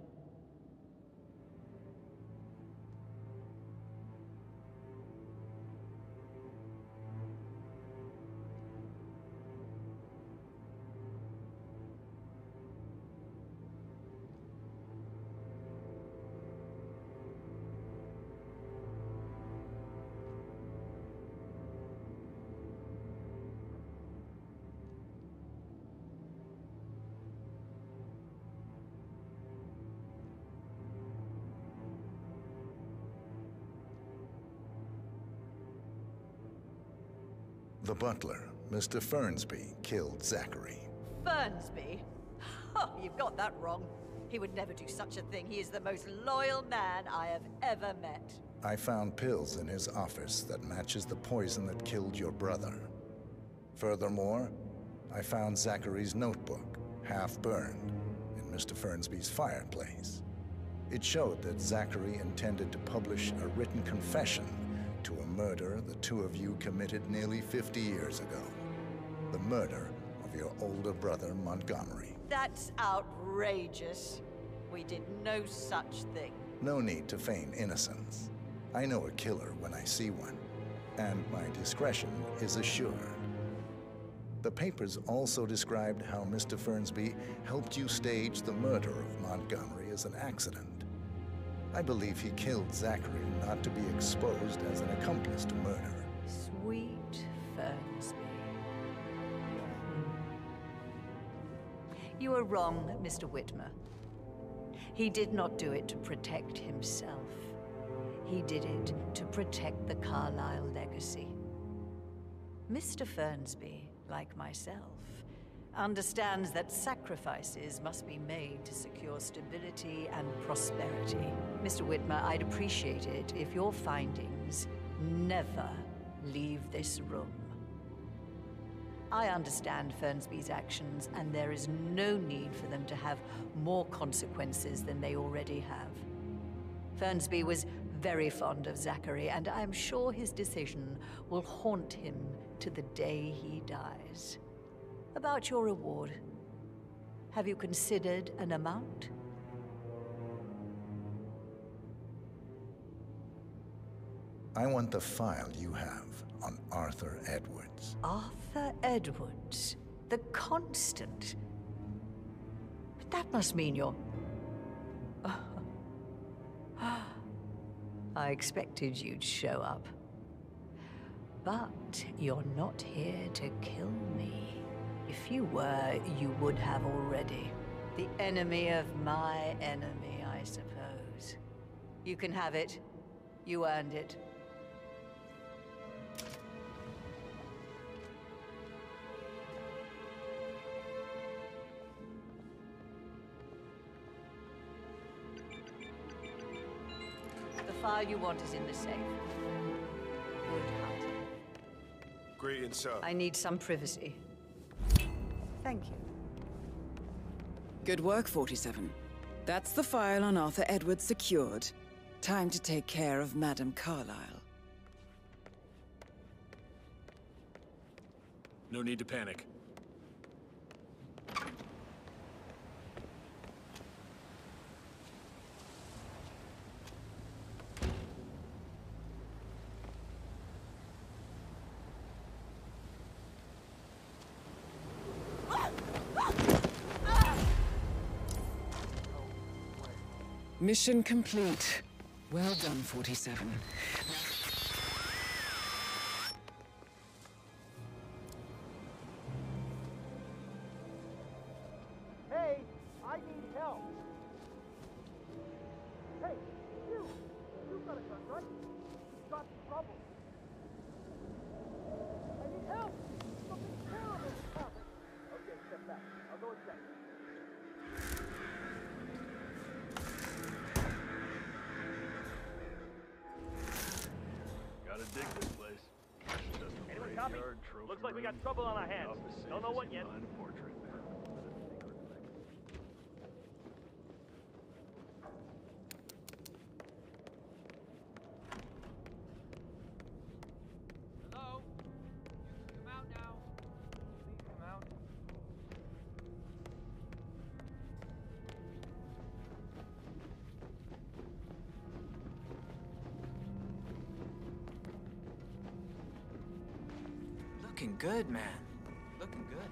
The butler, Mr. Fernsby, killed Zachary. Fernsby? Oh, you've got that wrong. He would never do such a thing. He is the most loyal man I have ever met. I found pills in his office that matches the poison that killed your brother. Furthermore, I found Zachary's notebook, half burned, in Mr. Fernsby's fireplace. It showed that Zachary intended to publish a written confession to a murder the two of you committed nearly 50 years ago. The murder of your older brother, Montgomery. That's outrageous. We did no such thing. No need to feign innocence. I know a killer when I see one, and my discretion is assured. The papers also described how Mr. Fernsby helped you stage the murder of Montgomery as an accident. I believe he killed Zachary not to be exposed as an accomplice to murder. Sweet Fernsby. You are wrong, Mr. Whitmer. He did not do it to protect himself. He did it to protect the Carlyle legacy. Mr. Fernsby, like myself, understands that sacrifices must be made to secure stability and prosperity. Mr. Whitmer, I'd appreciate it if your findings never leave this room. I understand Fernsby's actions, and there is no need for them to have more consequences than they already have. Fernsby was very fond of Zachary, and I'm sure his decision will haunt him to the day he dies. About your reward, have you considered an amount? I want the file you have on Arthur Edwards. Arthur Edwards, the Constant. But that must mean you're... I expected you'd show up. But you're not here to kill me. If you were, you would have already. The enemy of my enemy, I suppose. You can have it. You earned it. The file you want is in the safe. Good hunting. Greetings, sir. I need some privacy. Thank you. Good work, 47. That's the file on Arthur Edwards secured. Time to take care of Madame Carlyle. No need to panic. Mission complete. Well done, 47. Hey, I need help. Hey, you! You've got a gun, right? You've got trouble. I need help! Something terrible is happening. Okay, step back. I'll go and check. Gotta dig this place. Anyone copy? Looks like we got trouble on our hands. Don't know what yet. Hello? Come out now. Please come out. Looking good, man. Looking good.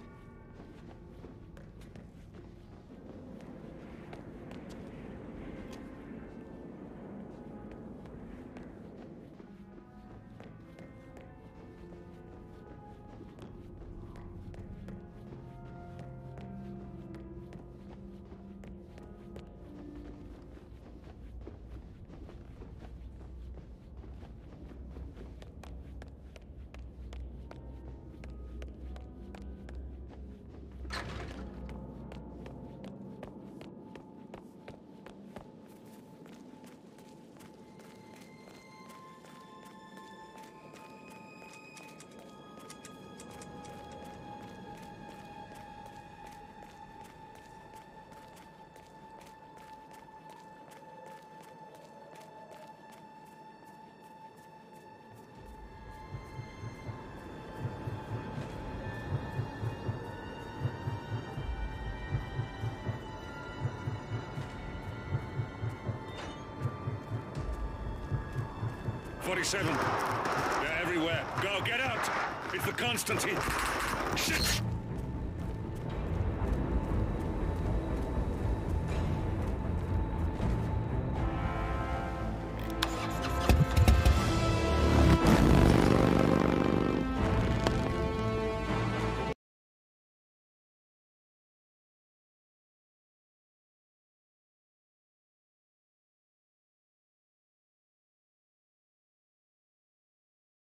They're everywhere. Go, get out! It's the Constantine! Shit!